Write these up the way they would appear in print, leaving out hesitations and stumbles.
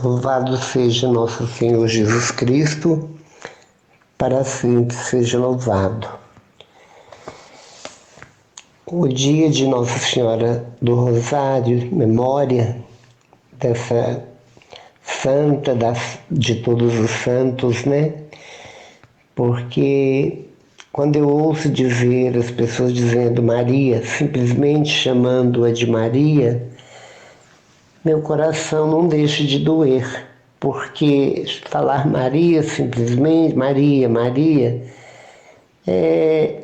Louvado seja nosso Senhor Jesus Cristo, para sempre seja louvado. O dia de Nossa Senhora do Rosário, memória dessa santa, de todos os santos, né? Porque quando eu ouço dizer as pessoas dizendo Maria, simplesmente chamando-a de Maria, meu coração não deixa de doer, porque falar Maria, simplesmente, Maria, é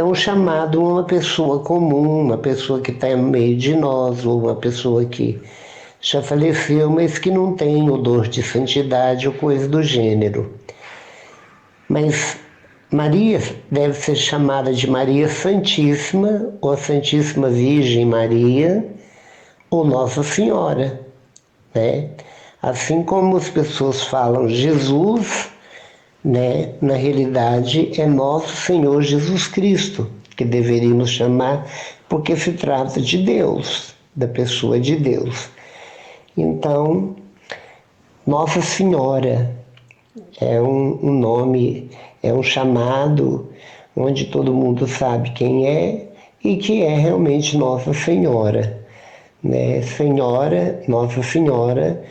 um chamado a uma pessoa comum, uma pessoa que está no meio de nós, ou uma pessoa que já faleceu, mas que não tem odor de santidade ou coisa do gênero. Mas Maria deve ser chamada de Maria Santíssima, ou a Santíssima Virgem Maria, ou Nossa Senhora, né? Assim como as pessoas falam Jesus, né? Na realidade é Nosso Senhor Jesus Cristo, que deveríamos chamar, porque se trata de Deus, da pessoa de Deus. Então, Nossa Senhora é um nome, é um chamado onde todo mundo sabe quem é e que é realmente Nossa Senhora, né? Senhora, Nossa Senhora,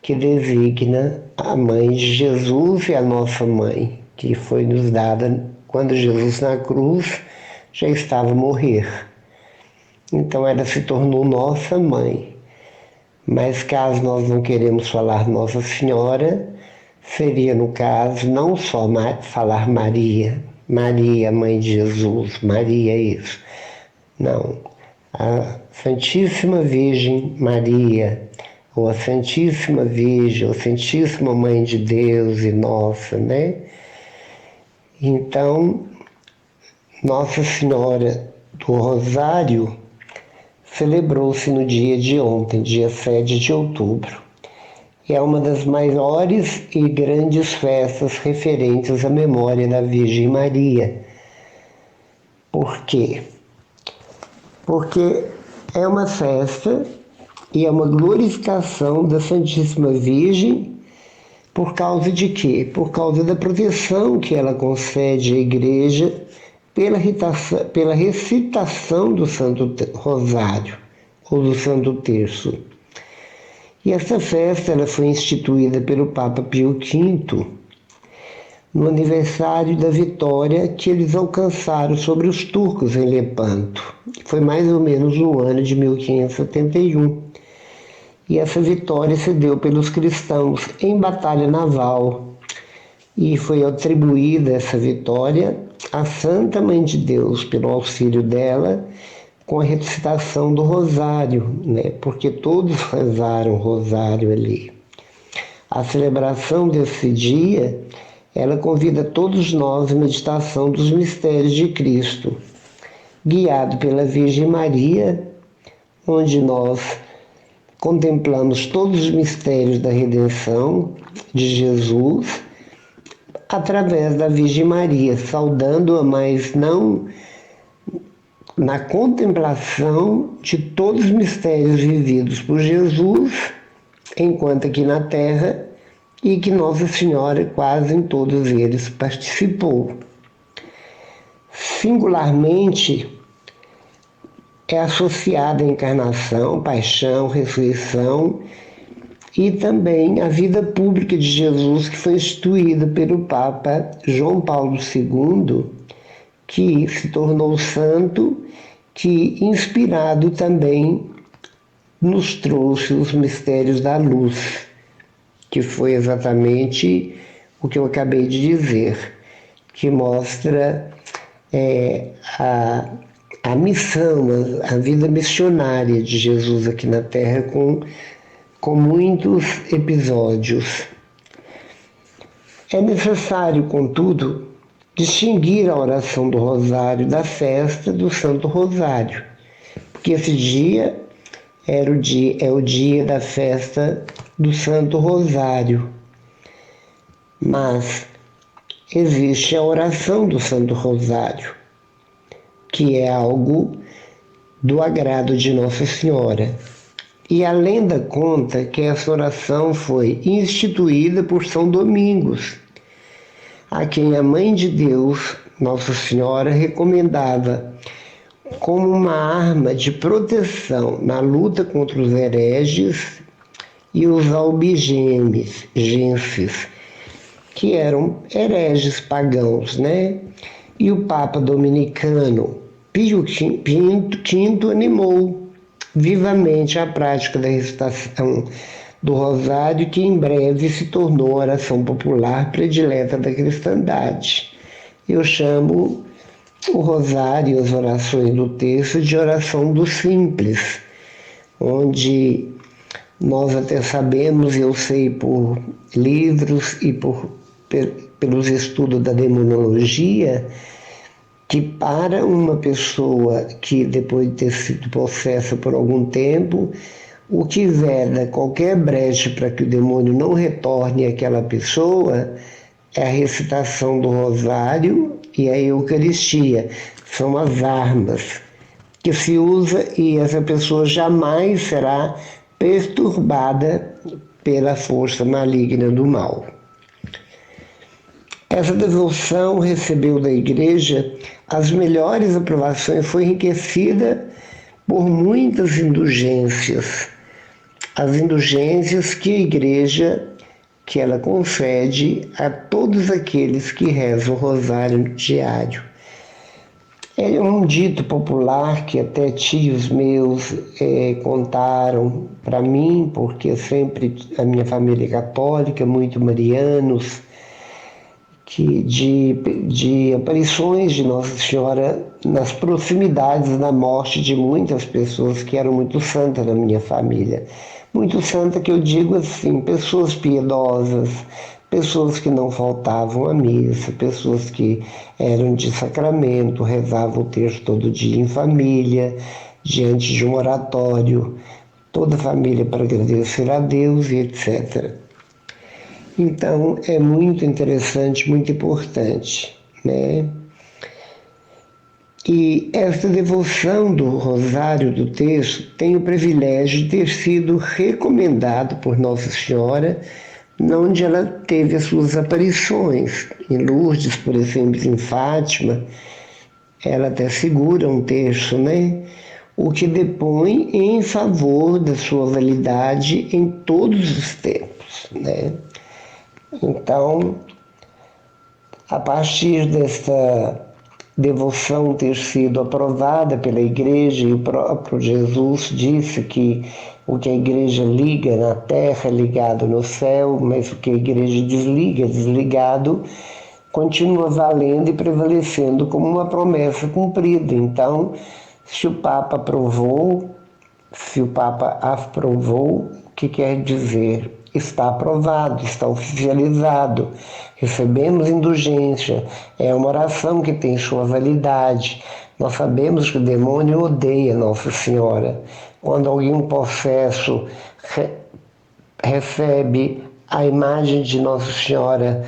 que designa a mãe de Jesus e a nossa mãe, que foi nos dada quando Jesus na cruz já estava a morrer. Então ela se tornou nossa mãe. Mas caso nós não queremos falar Nossa Senhora, seria no caso não só falar Maria, mãe de Jesus, Maria isso. Não, a Santíssima Virgem Maria, ou a Santíssima Virgem, ou a Santíssima Mãe de Deus e nossa, né? Então, Nossa Senhora do Rosário celebrou-se no dia de ontem, dia 7 de outubro. E é uma das maiores e grandes festas referentes à memória da Virgem Maria. Por quê? Porque é uma festa e é uma glorificação da Santíssima Virgem. Por causa de quê? Por causa da proteção que ela concede à Igreja pela recitação do Santo Rosário, ou do Santo Terço. E essa festa ela foi instituída pelo Papa Pio V no aniversário da vitória que eles alcançaram sobre os turcos em Lepanto. Foi mais ou menos no ano de 1571. E essa vitória se deu pelos cristãos em batalha naval. E foi atribuída essa vitória à Santa Mãe de Deus, pelo auxílio dela, com a recitação do rosário, né? Porque todos rezaram o rosário ali. A celebração desse dia, ela convida todos nós à meditação dos mistérios de Cristo, guiado pela Virgem Maria, onde nós contemplamos todos os mistérios da redenção de Jesus, através da Virgem Maria, saudando-a, mas não na contemplação de todos os mistérios vividos por Jesus, enquanto aqui na Terra, e que Nossa Senhora quase em todos eles participou. Singularmente, é associada à encarnação, paixão, ressurreição e também a vida pública de Jesus, que foi instituída pelo Papa João Paulo II, que se tornou santo, que inspirado também nos trouxe os mistérios da luz, que foi exatamente o que eu acabei de dizer, que mostra a missão, a vida missionária de Jesus aqui na Terra com muitos episódios. É necessário, contudo, distinguir a oração do Rosário da festa do Santo Rosário, porque esse dia é o dia da festa do Santo Rosário. Mas existe a oração do Santo Rosário, que é algo do agrado de Nossa Senhora. E a lenda conta que essa oração foi instituída por São Domingos, a quem a Mãe de Deus, Nossa Senhora, recomendava como uma arma de proteção na luta contra os hereges e os albigemes, genses, que eram hereges pagãos, né? E o Papa Dominicano Pio V animou vivamente a prática da recitação do Rosário, que em breve se tornou a oração popular predileta da cristandade. Eu chamo o Rosário e as orações do texto de oração do simples, onde nós até sabemos, eu sei por livros e pelos estudos da demonologia, que para uma pessoa que depois de ter sido possessa por algum tempo, o que veda qualquer brecha para que o demônio não retorne àquela pessoa é a recitação do rosário e a Eucaristia. São as armas que se usa e essa pessoa jamais será perturbada pela força maligna do mal. Essa devoção recebeu da Igreja as melhores aprovações, foi enriquecida por muitas indulgências. As indulgências que a Igreja que ela concede a todos aqueles que rezam o rosário diário. É um dito popular que até tios meus contaram para mim, porque sempre a minha família é católica, muito marianos, que de aparições de Nossa Senhora nas proximidades da morte de muitas pessoas que eram muito santas na minha família. Muito santa que eu digo assim, pessoas piedosas, pessoas que não faltavam à missa, pessoas que eram de sacramento, rezavam o texto todo dia em família, diante de um oratório, toda a família para agradecer a Deus e etc. Então, é muito interessante, muito importante, né? E essa devoção do Rosário do Texto tem o privilégio de ter sido recomendado por Nossa Senhora, onde ela teve as suas aparições. Em Lourdes, por exemplo, em Fátima, ela até segura um texto, né? O que depõe em favor da sua validade em todos os tempos, né? Então, a partir desta devoção ter sido aprovada pela Igreja, e o próprio Jesus disse que o que a Igreja liga na terra é ligado no céu, mas o que a Igreja desliga, desligado, continua valendo e prevalecendo como uma promessa cumprida. Então, se o Papa aprovou, o que quer dizer? Está aprovado, está oficializado, recebemos indulgência, é uma oração que tem sua validade. Nós sabemos que o demônio odeia Nossa Senhora. Quando alguém possesso recebe a imagem de Nossa Senhora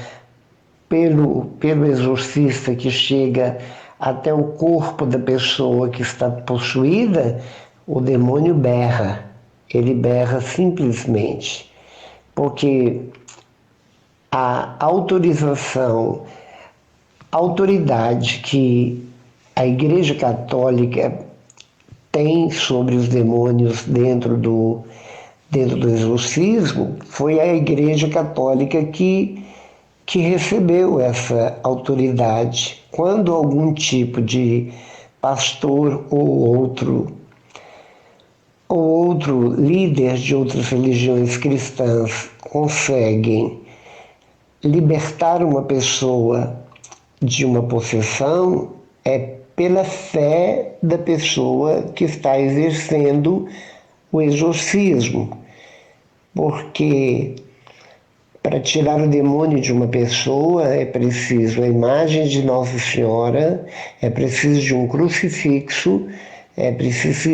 pelo exorcista que chega até o corpo da pessoa que está possuída, o demônio berra, ele berra simplesmente. Porque a autoridade que a Igreja Católica tem sobre os demônios dentro do exorcismo, foi a Igreja Católica que recebeu essa autoridade. Quando algum tipo de pastor ou outro líder de outras religiões cristãs conseguem libertar uma pessoa de uma possessão, é pela fé da pessoa que está exercendo o exorcismo. Porque para tirar o demônio de uma pessoa é preciso a imagem de Nossa Senhora, é preciso de um crucifixo, é preciso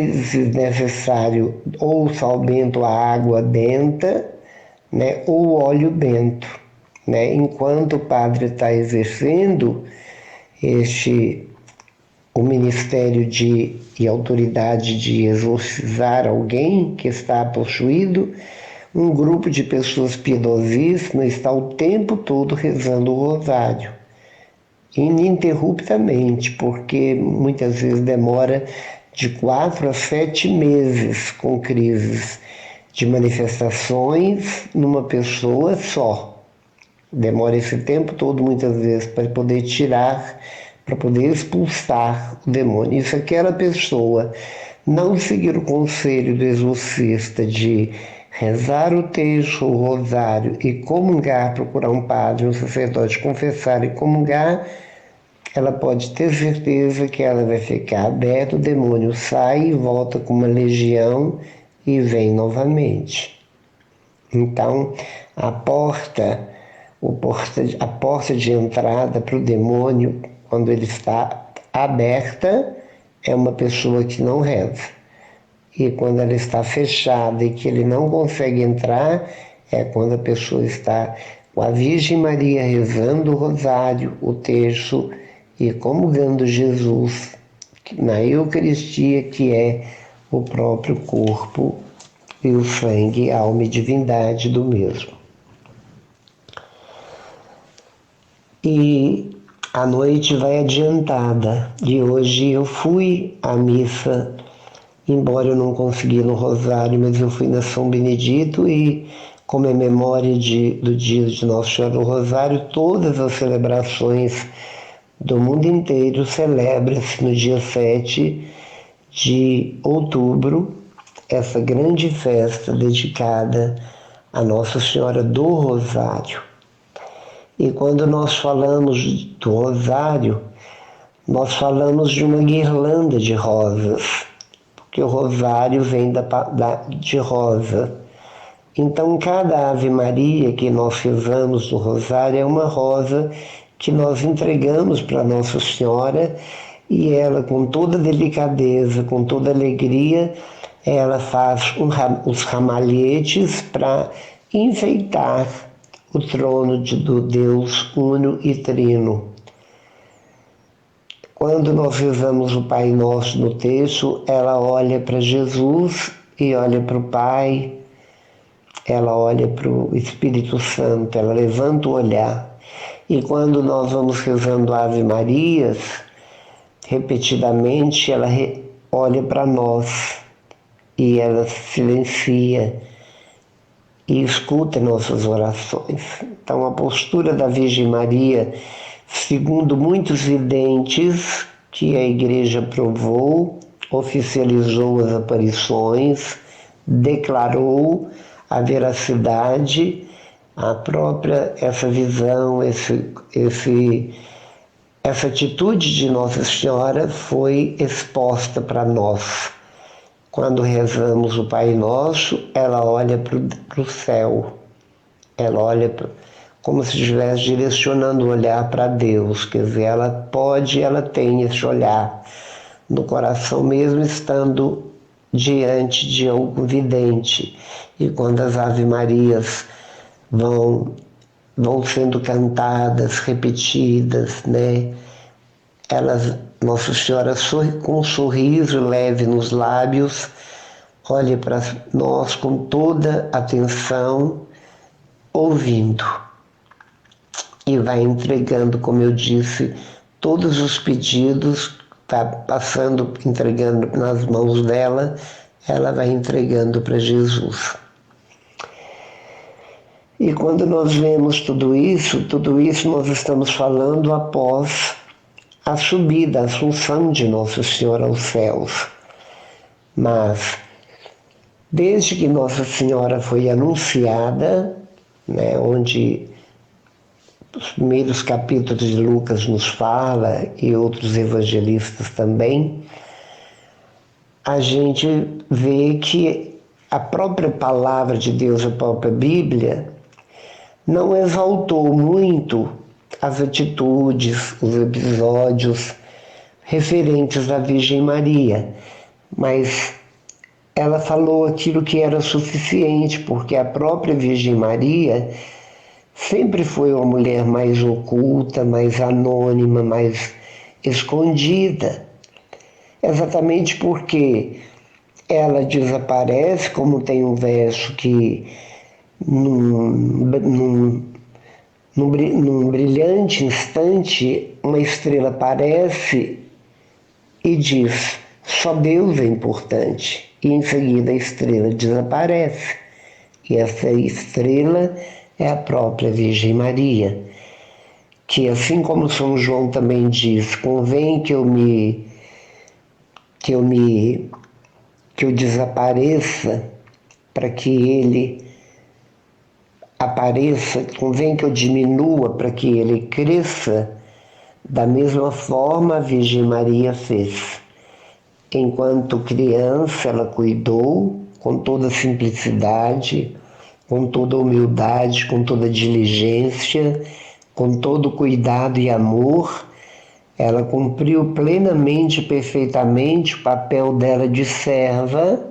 necessário ou sal bento, a água benta, né, ou óleo bento. Né? Enquanto o padre está exercendo o ministério e autoridade de exorcizar alguém que está possuído, um grupo de pessoas piedosíssimas está o tempo todo rezando o rosário, ininterruptamente, porque muitas vezes demora de 4 a 7 meses com crises de manifestações numa pessoa só. Demora esse tempo todo, muitas vezes, para poder tirar, para poder expulsar o demônio. E se aquela pessoa não seguir o conselho do exorcista de rezar o texto, o rosário e comungar, procurar um padre, um sacerdote, confessar e comungar, ela pode ter certeza que ela vai ficar aberta, o demônio sai e volta com uma legião e vem novamente. Então, a porta de entrada para o demônio, quando ele está aberta, é uma pessoa que não reza. E quando ela está fechada e que ele não consegue entrar, é quando a pessoa está com a Virgem Maria rezando o rosário, o terço e comungando Jesus na Eucaristia, que é o próprio corpo e o sangue, alma e divindade do mesmo. E a noite vai adiantada, e hoje eu fui à missa, embora eu não consegui no rosário, mas eu fui na São Benedito e, como é memória do dia de Nossa Senhora do Rosário, todas as celebrações do mundo inteiro celebram-se no dia 7 de outubro, essa grande festa dedicada a Nossa Senhora do Rosário. E quando nós falamos do rosário, nós falamos de uma guirlanda de rosas, porque o rosário vem de rosa. Então, cada Ave Maria que nós rezamos no rosário é uma rosa que nós entregamos para Nossa Senhora, e ela, com toda delicadeza, com toda alegria, ela faz os ramalhetes para enfeitar o trono do Deus Uno e Trino. Quando nós rezamos o Pai Nosso no texto, ela olha para Jesus e olha para o Pai, ela olha para o Espírito Santo, ela levanta o olhar. E quando nós vamos rezando Ave Marias, repetidamente ela olha para nós e ela silencia e escuta nossas orações. Então, a postura da Virgem Maria, segundo muitos videntes que a Igreja provou, oficializou as aparições, declarou a veracidade, essa visão, essa atitude de Nossa Senhora foi exposta para nós. Quando rezamos o Pai Nosso, ela olha para o céu, ela olha como se estivesse direcionando o olhar para Deus, quer dizer, ela tem esse olhar no coração, mesmo estando diante de algum vidente. E quando as Ave Marias vão sendo cantadas, repetidas, né? Nossa Senhora, com um sorriso leve nos lábios, olha para nós com toda atenção, ouvindo. E vai entregando, como eu disse, todos os pedidos, está entregando nas mãos dela, ela vai entregando para Jesus. E quando nós vemos tudo isso nós estamos falando após a subida, a assunção de Nossa Senhora aos céus. Mas, desde que Nossa Senhora foi anunciada, né, onde os primeiros capítulos de Lucas nos fala, e outros evangelistas também, a gente vê que a própria palavra de Deus, a própria Bíblia, não exaltou muito as atitudes, os episódios referentes à Virgem Maria, mas ela falou aquilo que era suficiente, porque a própria Virgem Maria sempre foi uma mulher mais oculta, mais anônima, mais escondida. exatamente porque ela desaparece, como tem um verso que num brilhante instante uma estrela aparece e diz: só Deus é importante. E em seguida a estrela desaparece. E essa estrela é a própria Virgem Maria, que assim como São João também diz, convém que eu desapareça para que ele apareça, convém que eu diminua para que ele cresça. Da mesma forma a Virgem Maria fez. Enquanto criança, ela cuidou com toda simplicidade, com toda humildade, com toda diligência, com todo cuidado e amor. Ela cumpriu plenamente, perfeitamente o papel dela de serva,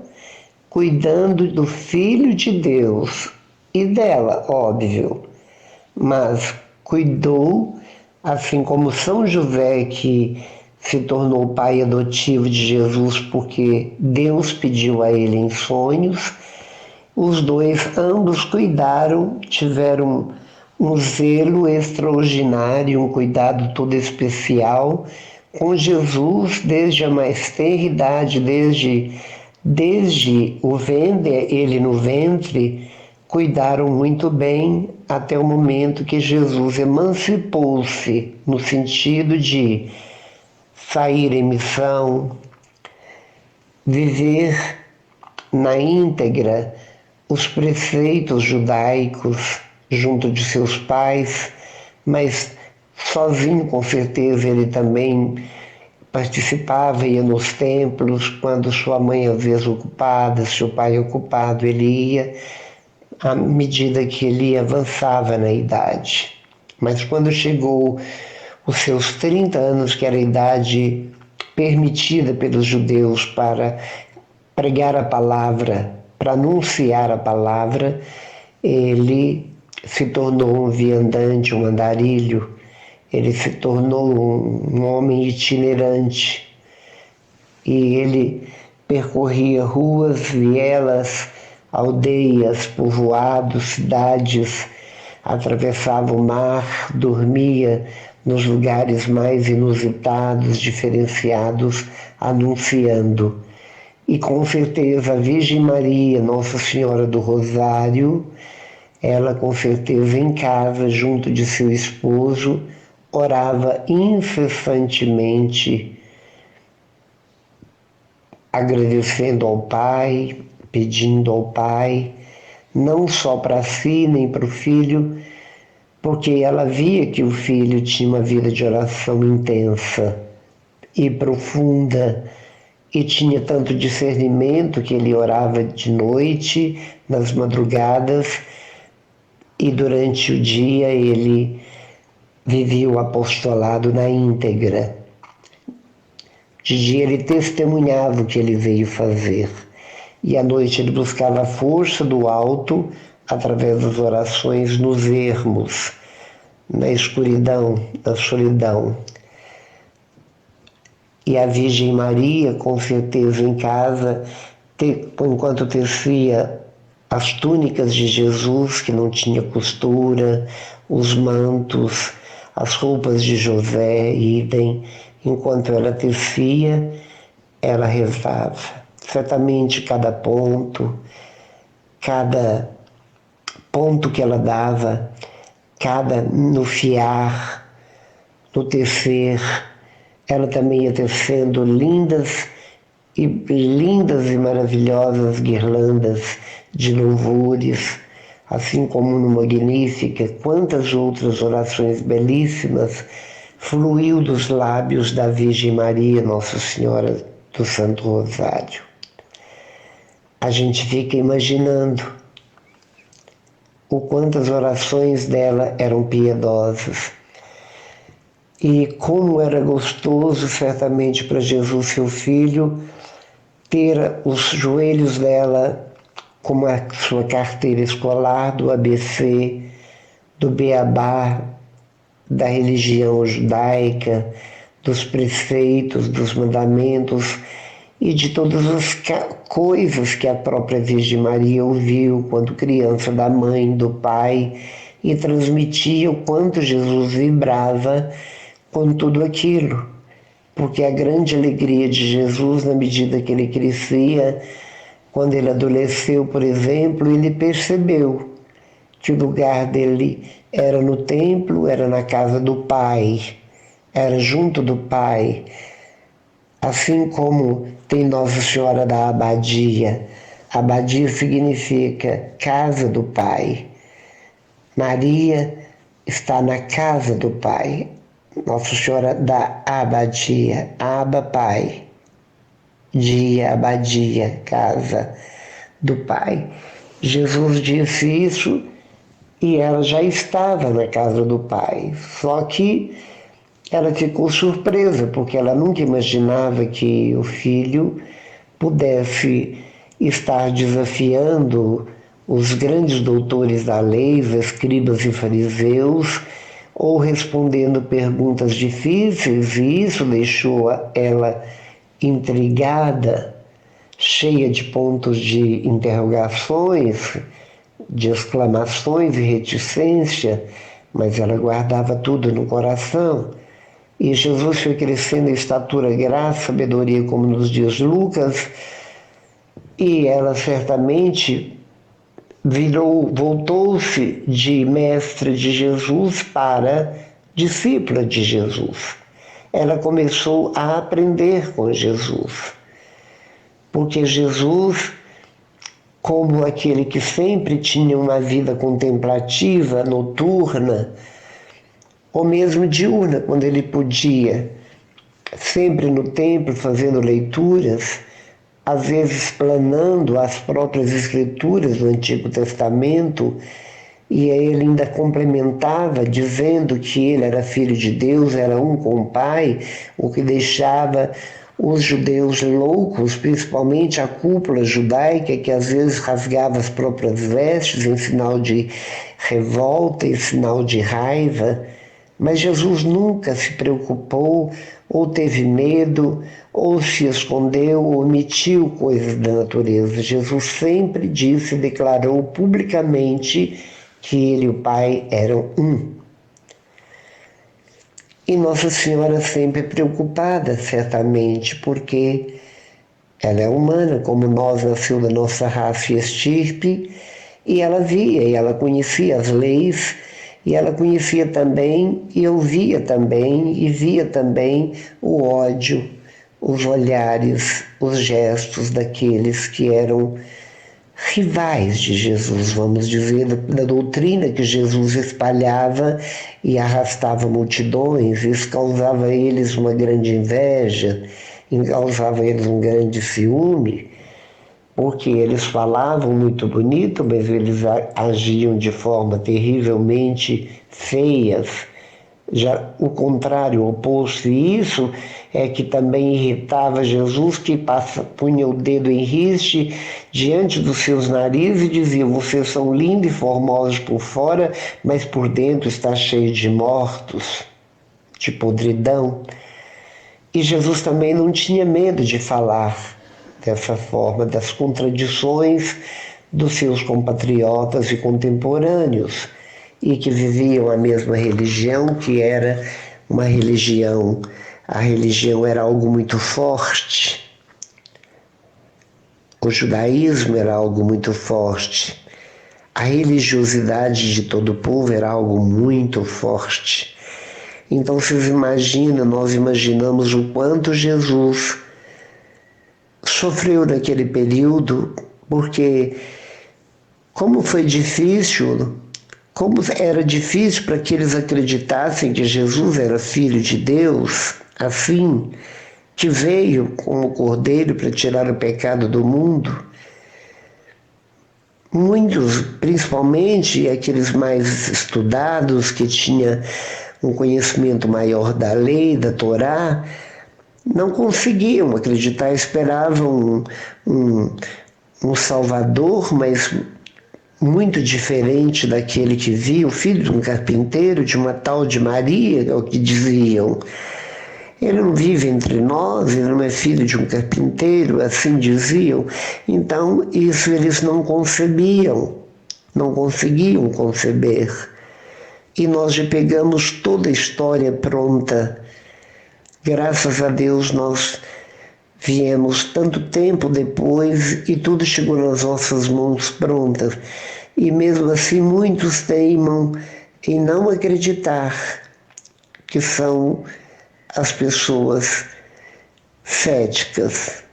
cuidando do Filho de Deus e dela, óbvio, mas cuidou, assim como São José, que se tornou pai adotivo de Jesus porque Deus pediu a ele em sonhos. Os dois, ambos cuidaram, tiveram um zelo extraordinário, um cuidado todo especial com Jesus desde a mais tenra idade, desde o ventre, ele no ventre, cuidaram muito bem até o momento que Jesus emancipou-se no sentido de sair em missão, viver na íntegra os preceitos judaicos junto de seus pais, mas sozinho com certeza ele também participava, ia nos templos, quando sua mãe às vezes ocupada, seu pai ocupado, ele ia à medida que ele avançava na idade. Mas quando chegou os seus 30 anos, que era a idade permitida pelos judeus para pregar a palavra, para anunciar a palavra, ele se tornou um viandante, um andarilho, ele se tornou um homem itinerante e ele percorria ruas, vielas, aldeias, povoados, cidades, atravessava o mar, dormia nos lugares mais inusitados, diferenciados, anunciando. E com certeza a Virgem Maria, Nossa Senhora do Rosário, ela com certeza em casa, junto de seu esposo, orava incessantemente, agradecendo ao Pai, pedindo ao Pai, não só para si nem para o filho, porque ela via que o filho tinha uma vida de oração intensa e profunda, e tinha tanto discernimento que ele orava de noite, nas madrugadas, e durante o dia ele vivia o apostolado na íntegra. De dia ele testemunhava o que ele veio fazer, e à noite ele buscava a força do alto através das orações nos ermos, na escuridão, na solidão. E a Virgem Maria, com certeza em casa, enquanto tecia as túnicas de Jesus, que não tinha costura, os mantos, as roupas de José, idem, enquanto ela tecia, ela rezava. Certamente cada ponto que ela dava, no fiar, no tecer, ela também ia tecendo lindas e maravilhosas guirlandas de louvores, assim como no Magnífica, quantas outras orações belíssimas fluiu dos lábios da Virgem Maria, Nossa Senhora do Santo Rosário. A gente fica imaginando o quanto as orações dela eram piedosas. E como era gostoso, certamente, para Jesus, seu filho, ter os joelhos dela como a sua carteira escolar do ABC, do Beabá, da religião judaica, dos preceitos, dos mandamentos, e de todas as coisas que a própria Virgem Maria ouviu quando criança da mãe, do pai, e transmitia o quanto Jesus vibrava com tudo aquilo. Porque a grande alegria de Jesus, na medida que ele crescia, quando ele adolesceu, por exemplo, ele percebeu que o lugar dele era no templo, era na casa do Pai, era junto do Pai. Assim como tem Nossa Senhora da Abadia. Abadia significa casa do Pai. Maria está na casa do Pai. Nossa Senhora da Abadia, Aba Pai, dia, abadia, casa do Pai. Jesus disse isso e ela já estava na casa do Pai, só que ela ficou surpresa, porque ela nunca imaginava que o filho pudesse estar desafiando os grandes doutores da lei, os escribas e fariseus, ou respondendo perguntas difíceis, e isso deixou ela intrigada, cheia de pontos de interrogações, de exclamações e reticência, mas ela guardava tudo no coração. E Jesus foi crescendo em estatura, graça, sabedoria, como nos diz Lucas, e ela certamente voltou-se de mestre de Jesus para discípula de Jesus. Ela começou a aprender com Jesus, porque Jesus, como aquele que sempre tinha uma vida contemplativa, noturna, ou mesmo diurna, quando ele podia, sempre no templo fazendo leituras, às vezes planando as próprias escrituras do Antigo Testamento, e ele ainda complementava dizendo que ele era filho de Deus, era um com o Pai, o que deixava os judeus loucos, principalmente a cúpula judaica, que às vezes rasgava as próprias vestes em sinal de revolta, em sinal de raiva. Mas Jesus nunca se preocupou, ou teve medo, ou se escondeu, ou omitiu coisas da natureza. Jesus sempre disse e declarou publicamente que ele e o Pai eram um. E Nossa Senhora sempre preocupada, certamente, porque ela é humana, como nós, nasceu da nossa raça e estirpe, e ela via, e ela conhecia as leis, e ela conhecia também, e ouvia também, e via também o ódio, os olhares, os gestos daqueles que eram rivais de Jesus, vamos dizer, da doutrina que Jesus espalhava e arrastava multidões. Isso causava a eles uma grande inveja, causava a eles um grande ciúme, porque eles falavam muito bonito, mas eles agiam de forma terrivelmente feias. Já o contrário, o oposto, e isso é que também irritava Jesus, que punha o dedo em riste diante dos seus narizes e dizia: vocês são lindos e formosos por fora, mas por dentro está cheio de mortos, de podridão. E Jesus também não tinha medo de falar dessa forma, das contradições dos seus compatriotas e contemporâneos, e que viviam a mesma religião, que era uma religião, a religião era algo muito forte, o judaísmo era algo muito forte, a religiosidade de todo o povo era algo muito forte. Então vocês imaginam, nós imaginamos o quanto Jesus sofreu naquele período, porque como foi difícil, como era difícil para que eles acreditassem que Jesus era filho de Deus, assim, que veio como cordeiro para tirar o pecado do mundo. Muitos, principalmente aqueles mais estudados, que tinham um conhecimento maior da lei, da Torá, não conseguiam acreditar, esperavam um Salvador, mas muito diferente daquele que via, o filho de um carpinteiro, de uma tal de Maria, é o que diziam. Ele não vive entre nós, ele não é filho de um carpinteiro, assim diziam. Então, isso eles não concebiam, não conseguiam conceber. E nós já pegamos toda a história pronta. Graças a Deus nós viemos tanto tempo depois e tudo chegou nas nossas mãos prontas. E mesmo assim muitos teimam em não acreditar que são as pessoas céticas,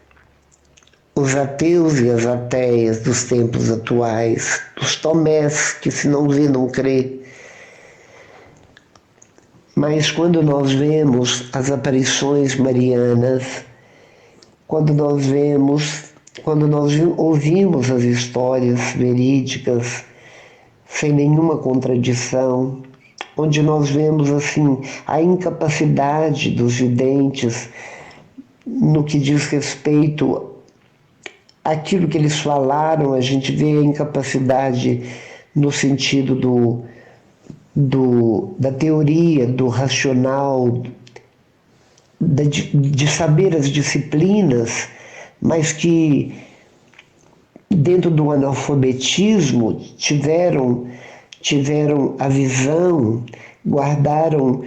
os ateus e as ateias dos tempos atuais, dos tomés que se não vê não crê. Mas quando nós vemos as aparições marianas, quando nós ouvimos as histórias verídicas, sem nenhuma contradição, onde nós vemos assim a incapacidade dos videntes no que diz respeito àquilo que eles falaram, a gente vê a incapacidade no sentido da teoria, do racional, de saber as disciplinas, mas que dentro do analfabetismo tiveram a visão, guardaram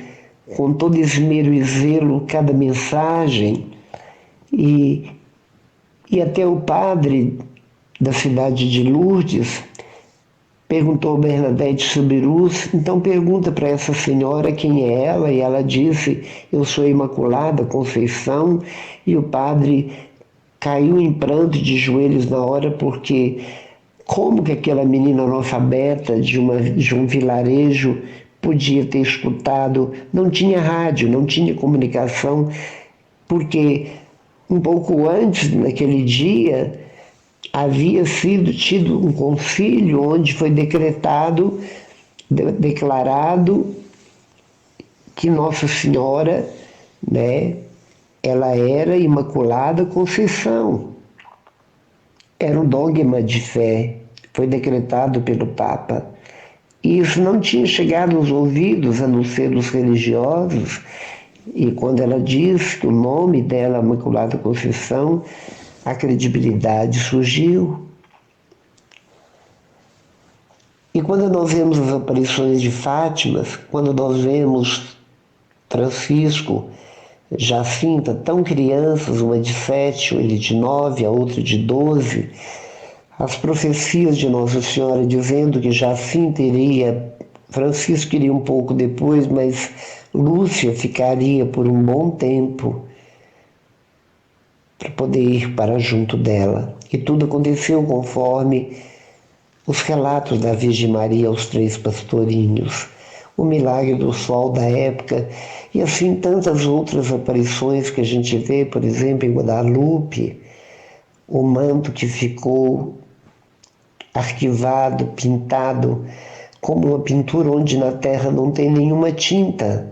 com todo esmero e zelo cada mensagem, e até o padre da cidade de Lourdes perguntou a Bernadette Soubirous, então pergunta para essa senhora quem é ela, e ela disse, eu sou a Imaculada Conceição, e o padre caiu em pranto de joelhos na hora, porque como que aquela menina analfabeta de um vilarejo podia ter escutado? Não tinha rádio, não tinha comunicação, porque um pouco antes, naquele dia, havia tido um concílio onde foi declarado que Nossa Senhora, né, ela era Imaculada Conceição. Era um dogma de fé, foi decretado pelo Papa. E isso não tinha chegado aos ouvidos, a não ser dos religiosos. E quando ela diz que o nome dela é Imaculada Conceição, a credibilidade surgiu. E quando nós vemos as aparições de Fátima, quando nós vemos Francisco, Jacinta, tão crianças, uma de 7, ele de 9, a outra de 12, as profecias de Nossa Senhora dizendo que Jacinta iria, Francisco iria um pouco depois, mas Lúcia ficaria por um bom tempo para poder ir para junto dela. E tudo aconteceu conforme os relatos da Virgem Maria aos 3 pastorinhos, o milagre do sol da época, e assim tantas outras aparições que a gente vê, por exemplo, em Guadalupe, o manto que ficou arquivado, pintado, como uma pintura onde na terra não tem nenhuma tinta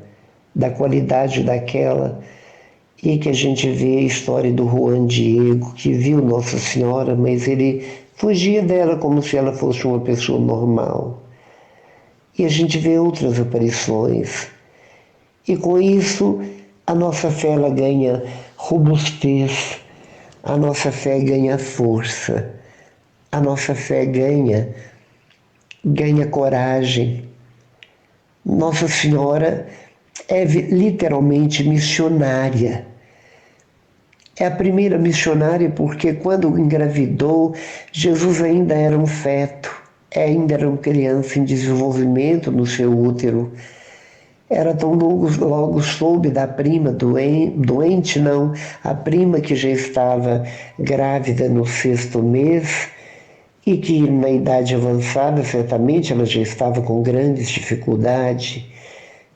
da qualidade daquela, e que a gente vê a história do Juan Diego, que viu Nossa Senhora, mas ele fugia dela como se ela fosse uma pessoa normal. E a gente vê outras aparições. E com isso, a nossa fé ela ganha robustez, a nossa fé ganha força, a nossa fé ganha coragem. Nossa Senhora é literalmente missionária. É a primeira missionária porque quando engravidou, Jesus ainda era um feto, ainda era uma criança em desenvolvimento no seu útero. Era tão logo soube da prima doente, não, a prima que já estava grávida no 6º mês e que na idade avançada, certamente, ela já estava com grandes dificuldades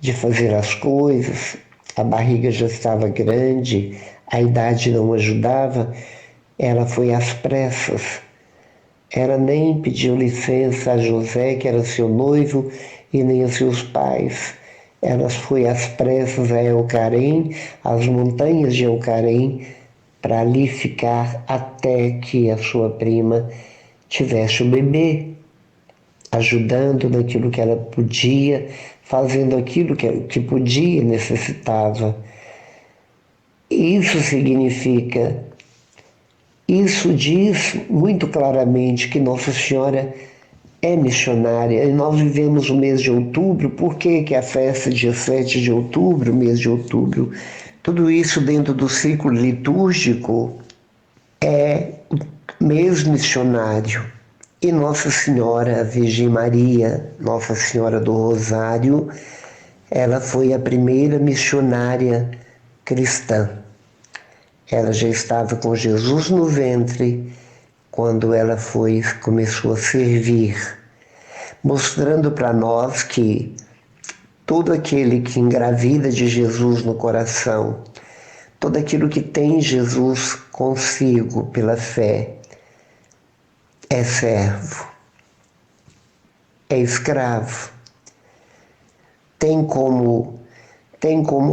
de fazer as coisas, a barriga já estava grande, a idade não ajudava, ela foi às pressas. Ela nem pediu licença a José, que era seu noivo, e nem a seus pais. Ela foi às pressas a Elcarém, às montanhas de Elcarém, para ali ficar até que a sua prima tivesse o bebê, ajudando naquilo que ela podia, fazendo aquilo que podia e necessitava. Isso significa, isso diz muito claramente que Nossa Senhora é missionária. E nós vivemos o mês de outubro. Por que que a festa dia 7 de outubro, mês de outubro? Tudo isso dentro do ciclo litúrgico é mês missionário. E Nossa Senhora, a Virgem Maria, Nossa Senhora do Rosário, ela foi a primeira missionária cristã. Ela já estava com Jesus no ventre quando ela começou a servir, mostrando para nós que todo aquele que engravida de Jesus no coração, todo aquilo que tem Jesus consigo pela fé, é servo, é escravo, tem como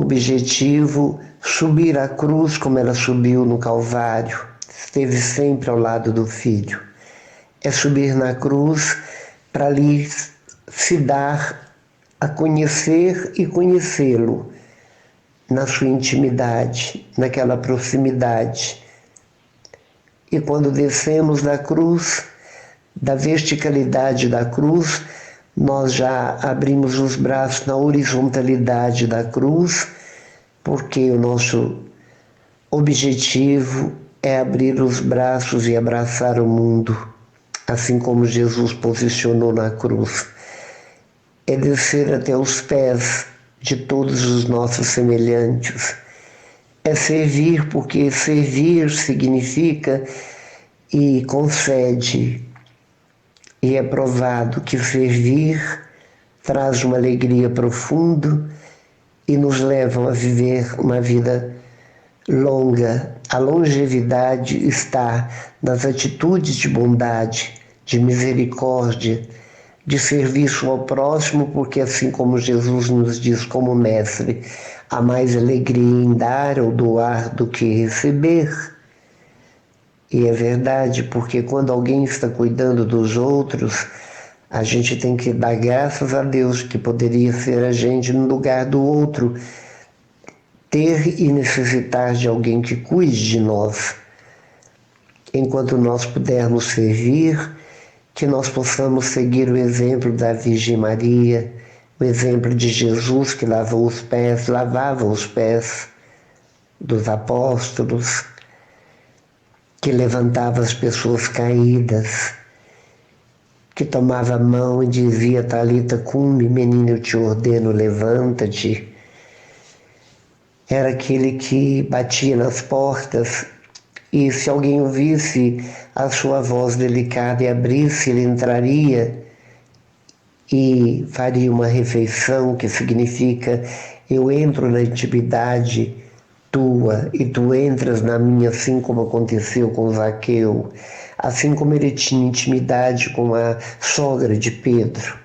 objetivo subir a cruz como ela subiu no Calvário, esteve sempre ao lado do Filho. É subir na cruz para lhe se dar a conhecer e conhecê-lo na sua intimidade, naquela proximidade. E quando descemos da cruz, da verticalidade da cruz, nós já abrimos os braços na horizontalidade da cruz, porque o nosso objetivo é abrir os braços e abraçar o mundo, assim como Jesus posicionou na cruz. É descer até os pés de todos os nossos semelhantes. É servir, porque servir significa e concede, e é provado que servir traz uma alegria profunda e nos leva a viver uma vida longa. A longevidade está nas atitudes de bondade, de misericórdia, de serviço ao próximo, porque assim como Jesus nos diz como mestre, há mais alegria em dar ou doar do que receber. E é verdade, porque quando alguém está cuidando dos outros, a gente tem que dar graças a Deus, que poderia ser a gente no lugar do outro, ter e necessitar de alguém que cuide de nós. Enquanto nós pudermos servir, que nós possamos seguir o exemplo da Virgem Maria, o exemplo de Jesus que lavava os pés dos apóstolos, que levantava as pessoas caídas, que tomava a mão e dizia: Talita cumi, menina, eu te ordeno, levanta-te. Era aquele que batia nas portas e, se alguém ouvisse a sua voz delicada e abrisse, ele entraria e faria uma refeição, que significa: eu entro na intimidade tua e tu entras na minha, assim como aconteceu com Zaqueu, assim como ele tinha intimidade com a sogra de Pedro,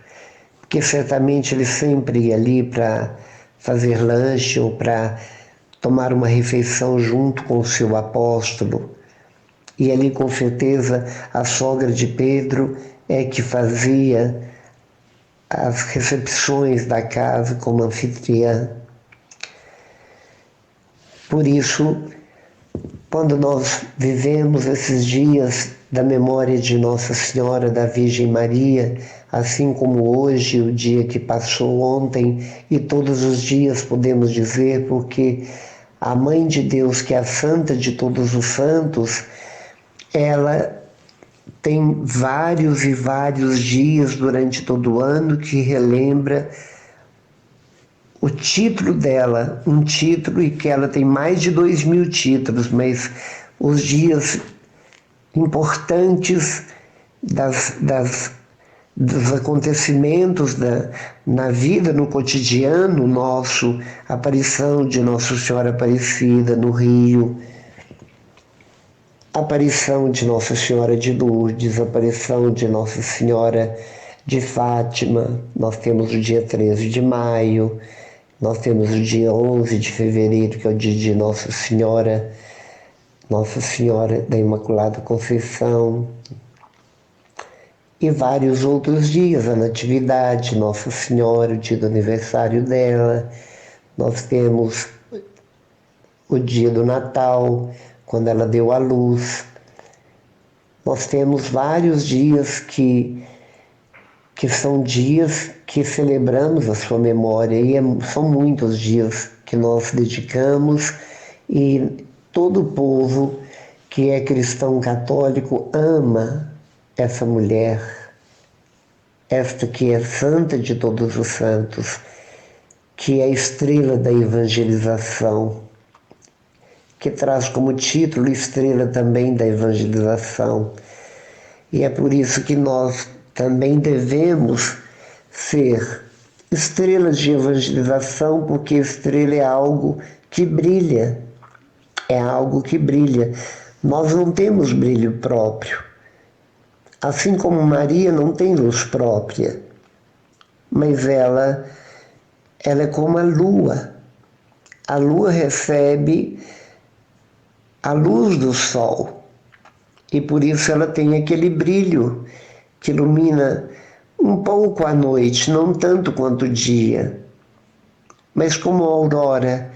porque certamente ele sempre ia ali para fazer lanche ou para tomar uma refeição junto com o seu apóstolo. E ali, com certeza, a sogra de Pedro é que fazia as recepções da casa como anfitriã. Por isso, quando nós vivemos esses dias da memória de Nossa Senhora da Virgem Maria, assim como hoje, o dia que passou ontem, e todos os dias podemos dizer, porque a Mãe de Deus, que é a Santa de todos os santos, ela tem vários e vários dias durante todo o ano que relembra o título dela, um título, e que ela tem mais de 2.000 títulos, mas os dias importantes dos acontecimentos na vida, no cotidiano nosso, a aparição de Nossa Senhora Aparecida no Rio, a aparição de Nossa Senhora de Lourdes, a aparição de Nossa Senhora de Fátima. Nós temos o dia 13 de maio, nós temos o dia 11 de fevereiro, que é o dia de Nossa Senhora da Imaculada Conceição, e vários outros dias, a Natividade, Nossa Senhora, o dia do aniversário dela. Nós temos o dia do Natal, quando ela deu à luz. Nós temos vários dias que são dias que celebramos a sua memória, e são muitos dias que nós dedicamos, e todo o povo que é cristão católico ama essa mulher, esta que é santa de todos os santos, que é a estrela da evangelização, que traz como título estrela também da evangelização. E é por isso que nós também devemos ser estrelas de evangelização, porque estrela é algo que brilha, é algo que brilha. Nós não temos brilho próprio, assim como Maria não tem luz própria, mas ela é como a lua. A lua recebe a luz do sol, e por isso ela tem aquele brilho que ilumina um pouco a noite, não tanto quanto o dia, mas como a aurora.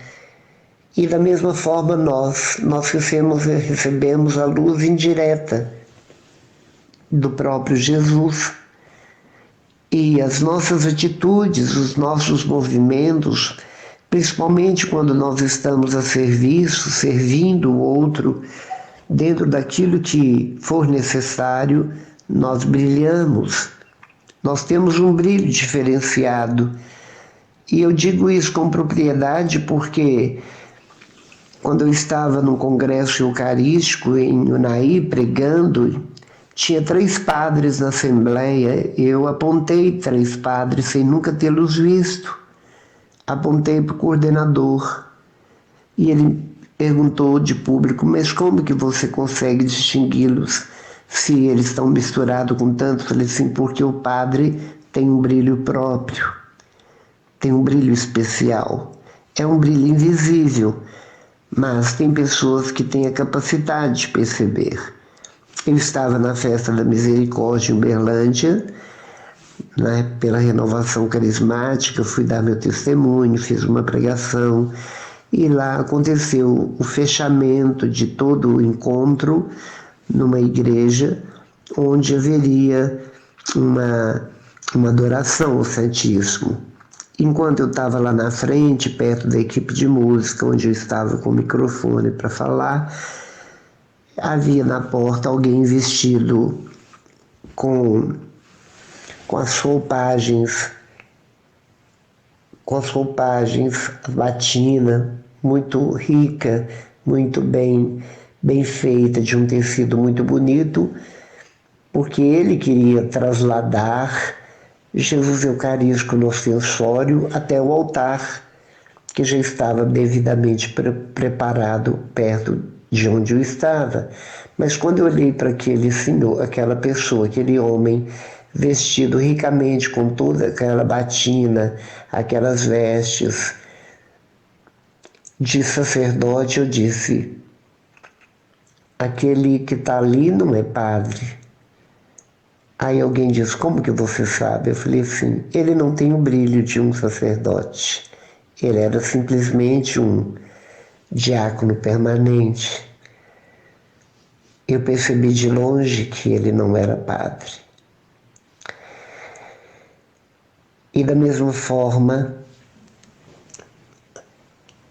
E da mesma forma nós recebemos a luz indireta do próprio Jesus. E as nossas atitudes, os nossos movimentos, principalmente quando nós estamos a serviço, servindo o outro, dentro daquilo que for necessário, nós brilhamos. Nós temos um brilho diferenciado. E eu digo isso com propriedade porque quando eu estava num congresso eucarístico em Unai pregando, tinha 3 padres na assembleia. Eu apontei 3 padres sem nunca tê-los visto. Apontei para o coordenador e ele perguntou de público: mas como que você consegue distingui-los se eles estão misturados com tanto? Eu falei assim: porque o padre tem um brilho próprio, tem um brilho especial. É um brilho invisível, mas tem pessoas que têm a capacidade de perceber. Eu estava na Festa da Misericórdia em Uberlândia, né, pela renovação carismática, fui dar meu testemunho, fiz uma pregação, e lá aconteceu o fechamento de todo o encontro numa igreja onde haveria uma adoração ao Santíssimo. Enquanto eu estava lá na frente, perto da equipe de música, onde eu estava com o microfone para falar, havia na porta alguém vestido com as roupagens, a batina muito rica, muito bem feita, de um tecido muito bonito, porque ele queria trasladar Jesus Eucarístico no ostensório até o altar, que já estava devidamente preparado perto de onde eu estava. Mas quando eu olhei para aquele senhor, aquela pessoa, aquele homem vestido ricamente com toda aquela batina, aquelas vestes de sacerdote, eu disse: aquele que está ali não é padre. Aí alguém disse: como que você sabe? Eu falei assim: ele não tem o brilho de um sacerdote. Ele era simplesmente um diácono permanente. Eu percebi de longe que ele não era padre. E da mesma forma,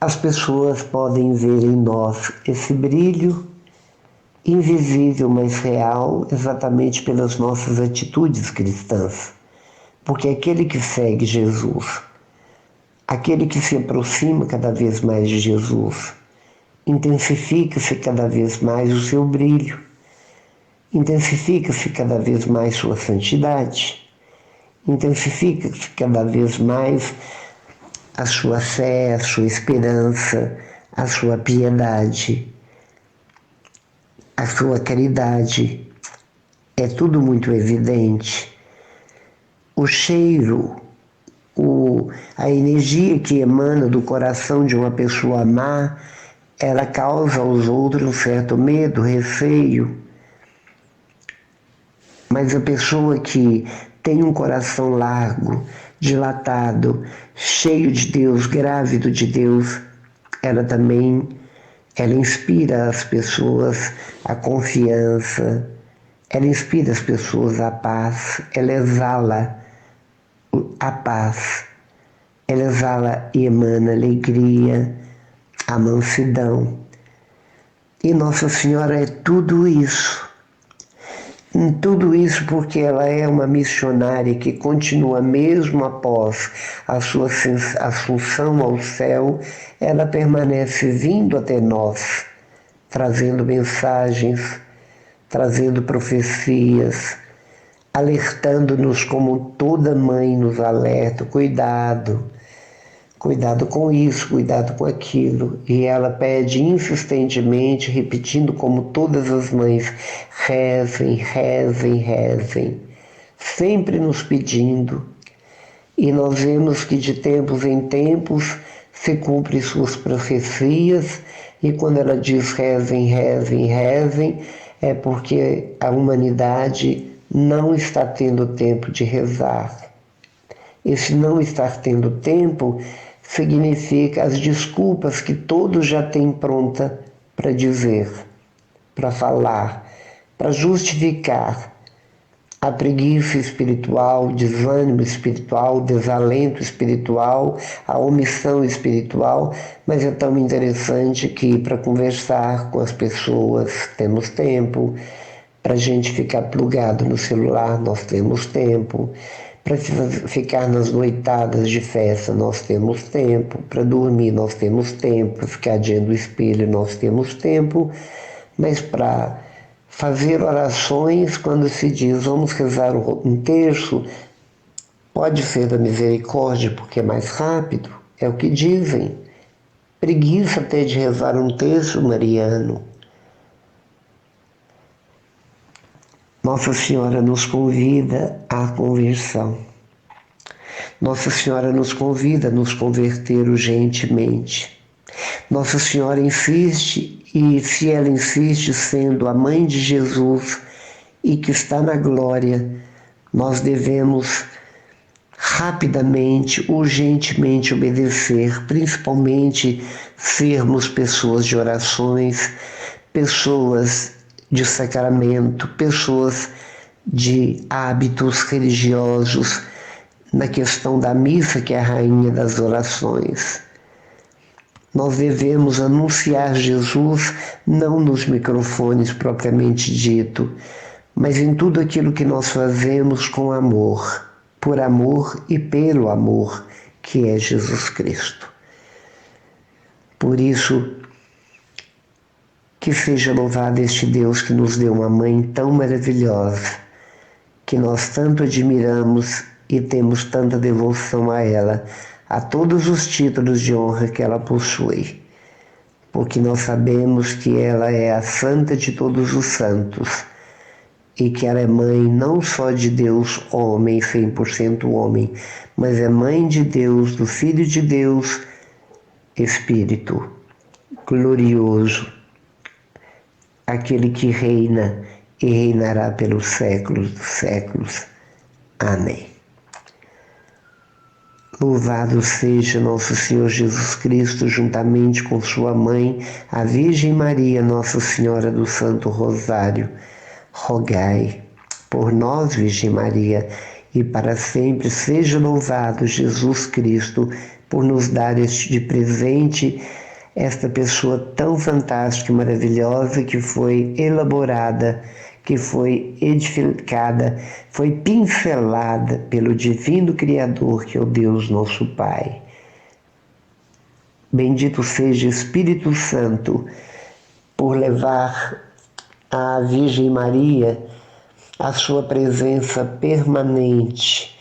as pessoas podem ver em nós esse brilho invisível, mas real, exatamente pelas nossas atitudes cristãs. Porque aquele que segue Jesus, aquele que se aproxima cada vez mais de Jesus, intensifica-se cada vez mais o seu brilho, intensifica-se cada vez mais sua santidade, intensifica-se cada vez mais a sua fé, a sua esperança, a sua piedade, a sua caridade. É tudo muito evidente. O cheiro, a energia que emana do coração de uma pessoa má, ela causa aos outros um certo medo, receio. Mas a pessoa que tem um coração largo, dilatado, cheio de Deus, grávido de Deus, ela também Ela inspira as pessoas a confiança, ela inspira as pessoas a paz, ela exala a paz, ela exala e emana alegria, a mansidão. E Nossa Senhora é tudo isso. Tudo isso porque ela é uma missionária que continua mesmo após a sua assunção ao céu, ela permanece vindo até nós, trazendo mensagens, trazendo profecias, alertando-nos como toda mãe nos alerta, cuidado com isso, cuidado com aquilo. E ela pede insistentemente, repetindo como todas as mães, rezem, rezem, rezem, sempre nos pedindo. E nós vemos que de tempos em tempos se cumprem suas profecias, e quando ela diz rezem, rezem, rezem, é porque a humanidade não está tendo tempo de rezar. Esse não estar tendo tempo significa as desculpas que todos já têm pronta para dizer, para falar, para justificar a preguiça espiritual, o desânimo espiritual, o desalento espiritual, a omissão espiritual, mas é tão interessante que para conversar com as pessoas temos tempo, para a gente ficar plugado no celular nós temos tempo, para ficar nas noitadas de festa nós temos tempo, para dormir nós temos tempo, para ficar diante do espelho nós temos tempo, mas para fazer orações, quando se diz vamos rezar um terço, pode ser da misericórdia porque é mais rápido, é o que dizem. Preguiça até de rezar um terço mariano. Nossa Senhora nos convida à conversão. Nossa Senhora nos convida a nos converter urgentemente. Nossa Senhora insiste, e se ela insiste sendo a mãe de Jesus e que está na glória, nós devemos rapidamente, urgentemente obedecer, principalmente sermos pessoas de orações, pessoas de sacramento, pessoas de hábitos religiosos, na questão da missa, que é a rainha das orações. Nós devemos anunciar Jesus não nos microfones propriamente dito, mas em tudo aquilo que nós fazemos com amor, por amor e pelo amor, que é Jesus Cristo. Por isso, que seja louvado este Deus que nos deu uma mãe tão maravilhosa, que nós tanto admiramos e temos tanta devoção a ela, a todos os títulos de honra que ela possui, porque nós sabemos que ela é a santa de todos os santos e que ela é mãe não só de Deus homem, 100% homem, mas é mãe de Deus, do Filho de Deus, Espírito glorioso, aquele que reina e reinará pelos séculos dos séculos. Amém. Louvado seja nosso Senhor Jesus Cristo, juntamente com sua mãe, a Virgem Maria, Nossa Senhora do Santo Rosário. Rogai por nós, Virgem Maria, e para sempre seja louvado Jesus Cristo por nos dar este de presente esta pessoa tão fantástica e maravilhosa que foi elaborada, que foi edificada, foi pincelada pelo divino Criador, que é o Deus nosso Pai. Bendito seja Espírito Santo por levar à Virgem Maria a sua presença permanente,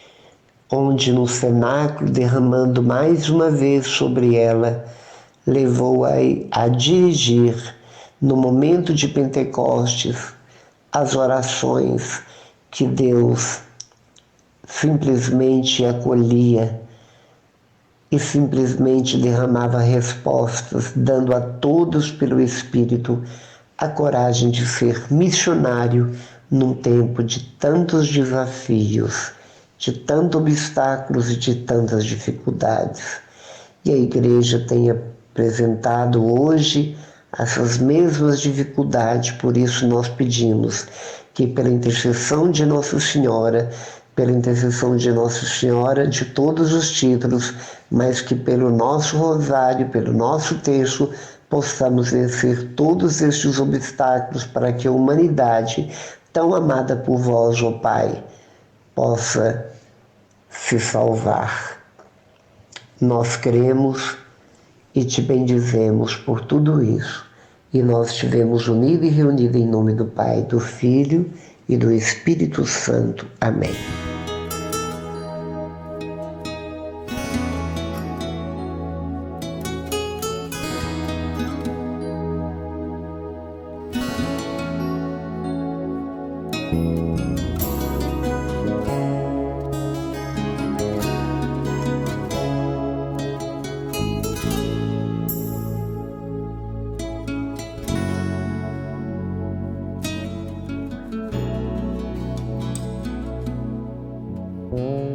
onde no cenáculo, derramando mais uma vez sobre ela, levou-a a dirigir, no momento de Pentecostes, as orações que Deus simplesmente acolhia e simplesmente derramava respostas, dando a todos pelo Espírito a coragem de ser missionário num tempo de tantos desafios, de tantos obstáculos e de tantas dificuldades. E a Igreja tem apresentado hoje essas mesmas dificuldades. Por isso nós pedimos que, pela intercessão de Nossa Senhora, pela intercessão de Nossa Senhora de todos os títulos, mas que pelo nosso rosário, pelo nosso texto, possamos vencer todos estes obstáculos para que a humanidade, tão amada por vós, ó Pai, possa se salvar. Nós cremos e te bendizemos por tudo isso. E nós estivemos unidos e reunidos em nome do Pai, do Filho e do Espírito Santo. Amém. Música